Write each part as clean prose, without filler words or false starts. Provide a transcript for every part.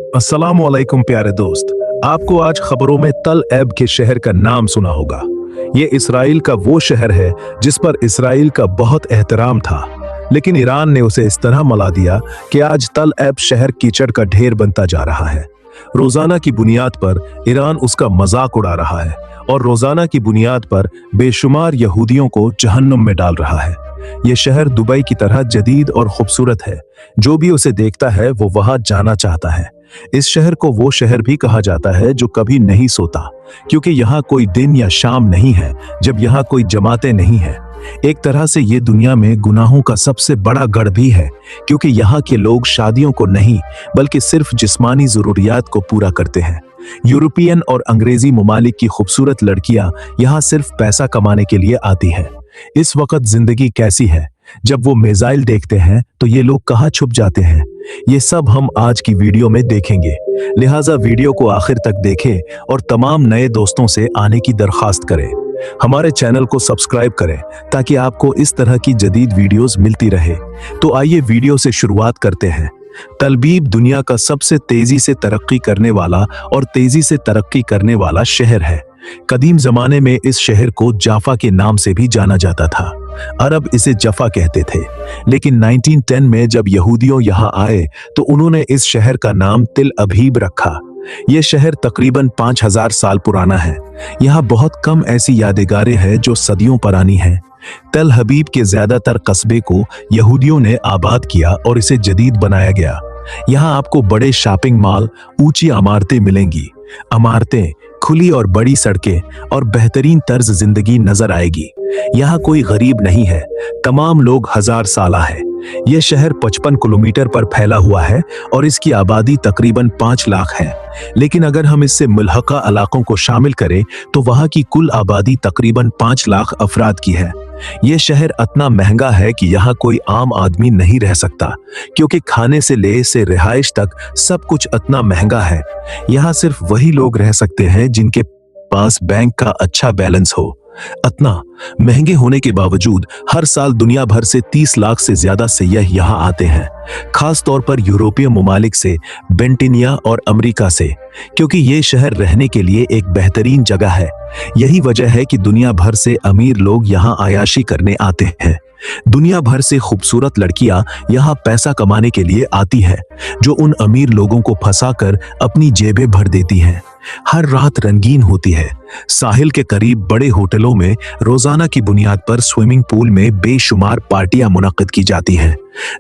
अस्सलामुअलैकुम प्यारे दोस्त। आपको आज खबरों में तल एब के शहर का नाम सुना होगा। ये इसराइल का वो शहर है जिस पर इसराइल का बहुत एहतराम था, लेकिन ईरान ने उसे इस तरह मला दिया कि आज तल एब शहर कीचड़ का ढेर बनता जा रहा है। रोजाना की बुनियाद पर ईरान उसका मजाक उड़ा रहा है और रोजाना की बुनियाद पर बेशुमार यहूदियों को जहन्नुम में डाल रहा है। ये शहर दुबई की तरह जदीद और खूबसूरत है। जो भी उसे देखता है वो वहां जाना चाहता है। इस शहर को वो शहर भी कहा जाता है जो कभी नहीं सोता, क्योंकि यहाँ कोई दिन या शाम नहीं है जब यहाँ कोई जमातें नहीं है। एक तरह से ये दुनिया में गुनाहों का सबसे बड़ा गढ़ भी है, क्योंकि यहाँ के लोग शादियों को नहीं बल्कि सिर्फ जिस्मानी जरूरियात को पूरा करते हैं। यूरोपियन और अंग्रेजी ममालिक की खूबसूरत लड़कियां यहाँ सिर्फ पैसा कमाने के लिए आती हैं। इस वक्त जिंदगी कैसी है? जब वो मिसाइल देखते हैं तो ये लोग कहाँ छुप जाते हैं? ये सब हम आज की वीडियो में देखेंगे। लिहाजा वीडियो को आखिर तक देखें और तमाम नए दोस्तों से आने की दरखास्त करें। हमारे चैनल को सब्सक्राइब करें ताकि आपको इस तरह की जदीद वीडियोस मिलती रहे। तो आइए वीडियो से शुरुआत करते हैं। तल अबीब दुनिया का सबसे तेजी से तरक्की करने वाला और तेजी से तरक्की करने वाला शहर है। कदीम जमाने में इस शहर को जाफा के नाम से भी जाना जाता था। अरब इसे जफा कहते थे, लेकिन 1910 में जब यहूदियों यहाँ आए तो उन्होंने इस शहर का नाम तिल अबीब रखा। यह शहर तकरीबन 5000 साल पुराना है। यहाँ बहुत कम ऐसी यादगारें हैं जो सदियों पुरानी हैं। तल अबीब के ज्यादातर कस्बे को यहूदियों ने आबाद किया और इसे जदीद बनाया गया। यहाँ आपको बड़े शॉपिंग मॉल, ऊंची इमारतें मिलेंगी। इमारतें, खुली और बड़ी सड़कें और बेहतरीन तर्ज जिंदगी नजर आएगी। यहाँ कोई गरीब नहीं है, तमाम लोग 1000 साला है। यह शहर 55 किलोमीटर पर फैला हुआ है और इसकी आबादी तकरीबन 5 लाख है। लेकिन अगर हम इससे मुल्हका इलाकों को शामिल करें तो वहाँ की कुल आबादी तकरीबन 5 लाख अफराद की है। यह शहर इतना महंगा है कि यहाँ कोई आम आदमी नहीं रह सकता, क्योंकि खाने से ले से रिहाइश तक सब कुछ इतना महंगा है। यहाँ सिर्फ वही लोग रह सकते हैं जिनके पास बैंक का अच्छा बैलेंस हो। इतना महंगे होने के बावजूद हर साल दुनिया भर से 30 लाख से ज्यादा सैयाह यहाँ आते हैं, खास तौर पर यूरोपीय ममालिक से, बेंटिनिया और अमेरिका से, क्योंकि ये शहर रहने के लिए एक बेहतरीन जगह है। यही वजह है कि दुनिया भर से अमीर लोग यहाँ आयाशी करने आते हैं। दुनिया भर से खूबसूरत लड़कियां यहाँ पैसा कमाने के लिए आती हैं, जो उन अमीर लोगों को फंसाकर अपनी जेबें भर देती हैं। हर रात रंगीन होती है। साहिल के करीब बड़े होटलों में रोजाना की बुनियाद पर स्विमिंग पूल में बेशुमार पार्टियां मुनक्किद की जाती हैं,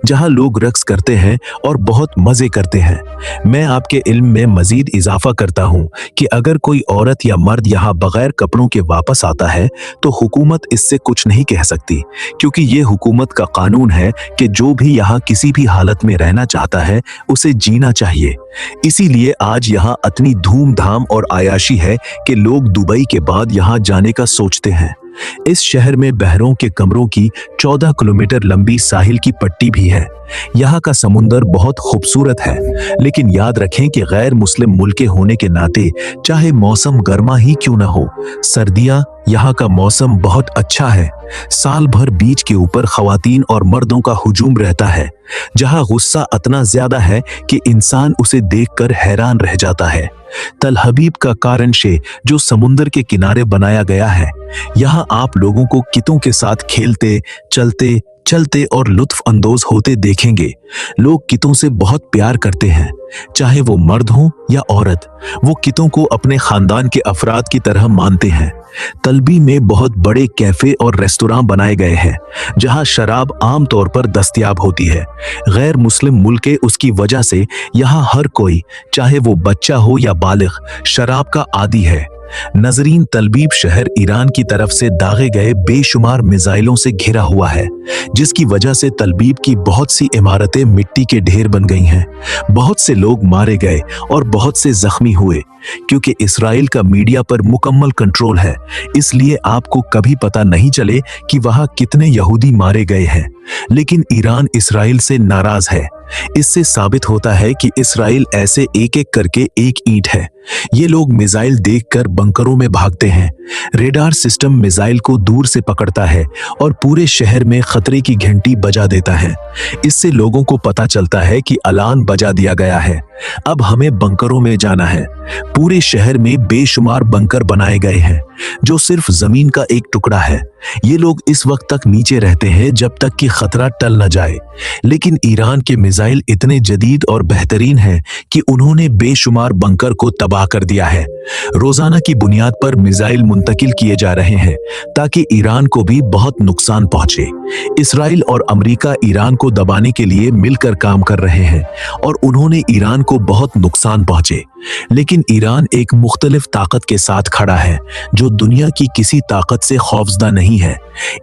जहां लोग रक्स करते हैं और बहुत मजे करते हैं। मैं आपके इल्म में मजीद इजाफा करता हूं कि अगर कोई औरत या मर्द यहाँ बगैर कपड़ों के वापस आता है तो हुकूमत इससे कुछ नहीं कह सकती, क्योंकि ये हुकूमत का कानून है कि जो भी यहाँ किसी भी हालत में रहना चाहता है उसे जीना चाहिए। इसीलिए आज यहाँ इतनी धूमधाम और आयाशी है कि लोग दुबई के बाद यहाँ जाने का सोचते हैं। इस शहर में बहरों के कमरों की 14 किलोमीटर लंबी साहिल की पट्टी भी है। यहाँ का समुंदर बहुत खूबसूरत है, लेकिन याद रखें कि गैर मुस्लिम मुल्क होने के नाते चाहे मौसम गर्मा ही क्यों न हो, सर्दियाँ यहाँ का मौसम बहुत अच्छा है। साल भर बीच के ऊपर खवातीन और मर्दों का हुजूम रहता है, जहाँ गुस्सा इतना ज्यादा है कि इंसान उसे देखकर हैरान रह जाता है। तल अबीब का कारनशे जो समुंदर के किनारे बनाया गया है, यहाँ आप लोगों को कितों के साथ खेलते, चलते और लुत्फ अंदोज होते देखेंगे। लोग कितों से बहुत प्यार करते हैं, चाहे वो मर्द हो या औरत। वो कितों को अपने खानदान के अफराद की तरह मानते हैं। तल अबीब में बहुत बड़े कैफे और रेस्तोरां बनाए गए हैं, जहां शराब आम तौर पर दस्तयाब होती है। गैर मुस्लिम मुल्क उसकी वजह से यहाँ हर कोई, चाहे वो बच्चा हो या बालिग, शराब का आदी है। नजरीन, तल अबीब शहर ईरान की तरफ से दागे गए बेशुमार मिसाइलों से घिरा हुआ है, जिसकी वजह से तल अबीब की बहुत सी इमारतें मिट्टी के ढेर बन गई हैं। बहुत से लोग मारे गए और बहुत से जख्मी हुए। क्योंकि इसराइल का मीडिया पर मुकम्मल कंट्रोल है, इसलिए आपको कभी पता नहीं चले कि वहां कितने यहूदी मारे गए हैं। लेकिन ईरान इसराइल से नाराज है। इससे साबित होता है कि इसराइल ऐसे एक एक करके एक ईंट है। ये लोग मिसाइल देखकर बंकरों में भागते हैं। रेडार सिस्टम मिसाइल को दूर से पकड़ता है और पूरे शहर में खतरे की घंटी बजा देता है। इससे लोगों को पता चलता है कि अलार्म बजा दिया गया है, अब हमें बंकरों में जाना है। पूरे शहर में बेशुमार बंकर बनाए गए हैं जो सिर्फ जमीन का एक टुकड़ा है। ये लोग इस वक्त तक नीचे रहते हैं जब तक कि खतरा टल न जाए। लेकिन ईरान के मिसाइल इतने जदीद और बेहतरीन हैं कि उन्होंने बेशुमार बंकर को तबाह कर दिया है। रोजाना की बुनियाद पर मिसाइल मुंतकिल किए जा रहे हैं ताकि ईरान को भी बहुत नुकसान पहुंचे। इसराइल और अमेरिका ईरान को दबाने के लिए मिलकर काम कर रहे हैं और उन्होंने ईरान को बहुत नुकसान पहुंचे। लेकिन ईरान एक मुख्तलिफ ताकत के साथ खड़ा है जो दुनिया की किसी ताकत से खौफजदा नहीं है।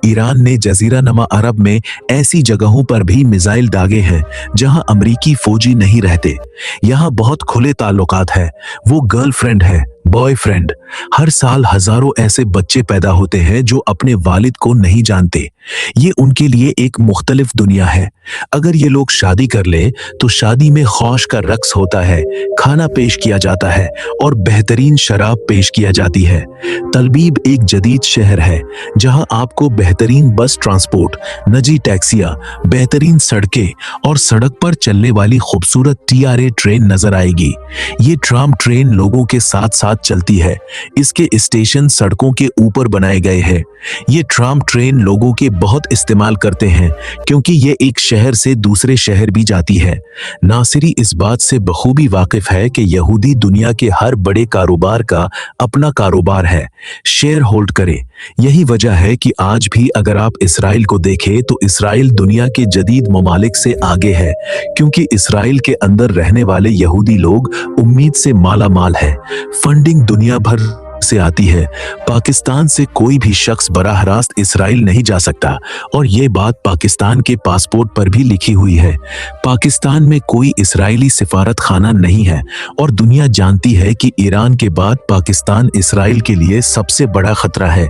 ईरान ने जजीरा नमा अरब में ऐसी जगहों पर भी मिसाइल दागे हैं जहां अमरीकी फौजी नहीं रहते। यहाँ बहुत खुले ताल्लुकात है, वो गर्लफ्रेंड है, बॉयफ्रेंड। हर साल हजारों ऐसे बच्चे पैदा होते हैं जो अपने वालिद को नहीं जानते। ये उनके लिए एक मुख्तलिफ दुनिया है। अगर ये लोग शादी कर ले तो शादी में खौश का रक्स होता है, खाना पेश किया जाता है और बेहतरीन शराब पेश किया जाती है। तलबीब एक जदीद शहर है जहां आपको बेहतरीन बस ट्रांसपोर्ट, निजी टैक्सियां, बेहतरीन सड़कें और सड़क पर चलने वाली खूबसूरत TRA ट्रेन नजर आएगी। ये ट्राम ट्रेन लोगों के साथ साथ चलती है। इसके स्टेशन सड़कों के ऊपर बनाए गए हैं। ये ट्राम ट्रेन लोगों के बहुत इस्तेमाल करते हैं क्योंकि ये एक शहर से दूसरे शहर भी जाती है। नासिरी इस बात से बखूबी वाकिफ है कि यहूदी दुनिया के हर बड़े कारोबार का अपना कारोबार है। शेयर होल्ड करें। यही वजह है कि आज भी अगर आप इसराइल को देखें तो इसराइल दुनिया के जदीद ममालिक से आगे है क्योंकि इसराइल के अंदर रहने वाले यहूदी लोग उम्मीद से माला माल है। फंडिंग दुनिया भर से आती है। पाकिस्तान से कोई भी शख्स बराह रास्त इसराइल नहीं जा सकता और ये बात पाकिस्तान के पासपोर्ट पर भी लिखी हुई है। पाकिस्तान में कोई इस्राएली सिफारत खाना नहीं है और दुनिया जानती है कि ईरान के बाद पाकिस्तान इसराइल के लिए सबसे बड़ा खतरा है।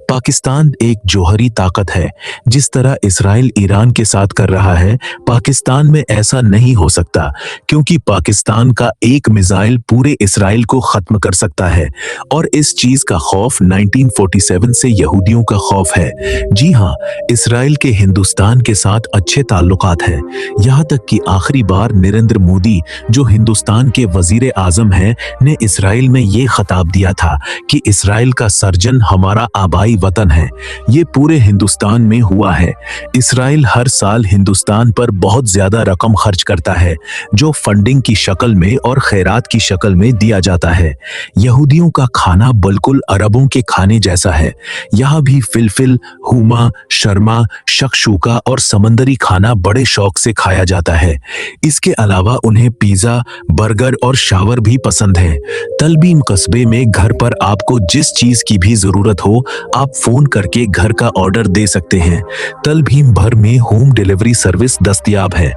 पाकिस्तान एक जौहरी ताकत है। जिस तरह इसराइल ईरान के साथ कर रहा है, पाकिस्तान में ऐसा नहीं हो सकता क्योंकि पाकिस्तान का एक मिसाइल पूरे इसराइल को खत्म कर सकता है और इस चीज का खौफ 1947 से यहूदियों का खौफ है। जी हाँ, इसराइल के हिंदुस्तान के साथ अच्छे ताल्लुकात हैं। यहाँ तक कि आखिरी बार नरेंद्र मोदी जो हिंदुस्तान के वजीर आजम हैं ने इसराइल में ये खिताब दिया था कि इसराइल का सर्जन हमारा आबाई वतन है। ये पूरे हिंदुस्तान में हुआ है। इसराइल हर साल हिंदुस्तान पर बहुत ज्यादा रकम खर्च करता है जो फंडिंग की शक्ल में और खैरात की शक्ल में दिया जाता है। यहूदियों का खाना बिल्कुल अरबों के खाने जैसा है। यहाँ भी फिलफिल, हुमा, शर्मा, शक्शूका और समंदरी खाना बड़े शौक से खाया जाता है। इसके अलावा उन्हें पिज्जा, बर्गर और शावर भी पसंद है। तलबीम कस्बे में घर पर आपको जिस चीज की भी जरूरत हो आप फोन करके घर का ऑर्डर दे सकते हैं। तलबीम भर में होम डिलीवरी सर्विस दस्तयाब है।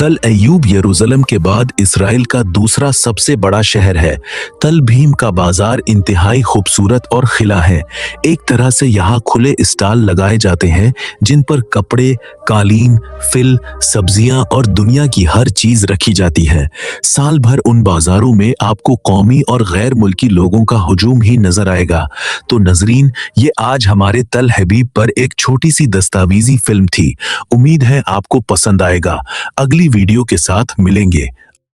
तल अय्यूब यरूशलेम के बाद इसराइल का दूसरा सबसे बड़ा शहर है। तलबीम का बाजार इंतहाई खूबसूरत और खिला है। एक तरह से यहाँ खुले स्टॉल लगाए जाते हैं जिन पर कपड़े, कालीन, फिल, सब्जियां और दुनिया की हर चीज रखी जाती है। साल भर उन बाजारों में आपको कौमी और गैर मुल्की लोगों का हुजूम ही नजर आएगा। तो नजरीन, ये आज हमारे तल हबीब पर एक छोटी सी दस्तावेजी फिल्म थी। उम्मीद है आपको पसंद आएगा। अगली वीडियो के साथ मिलेंगे।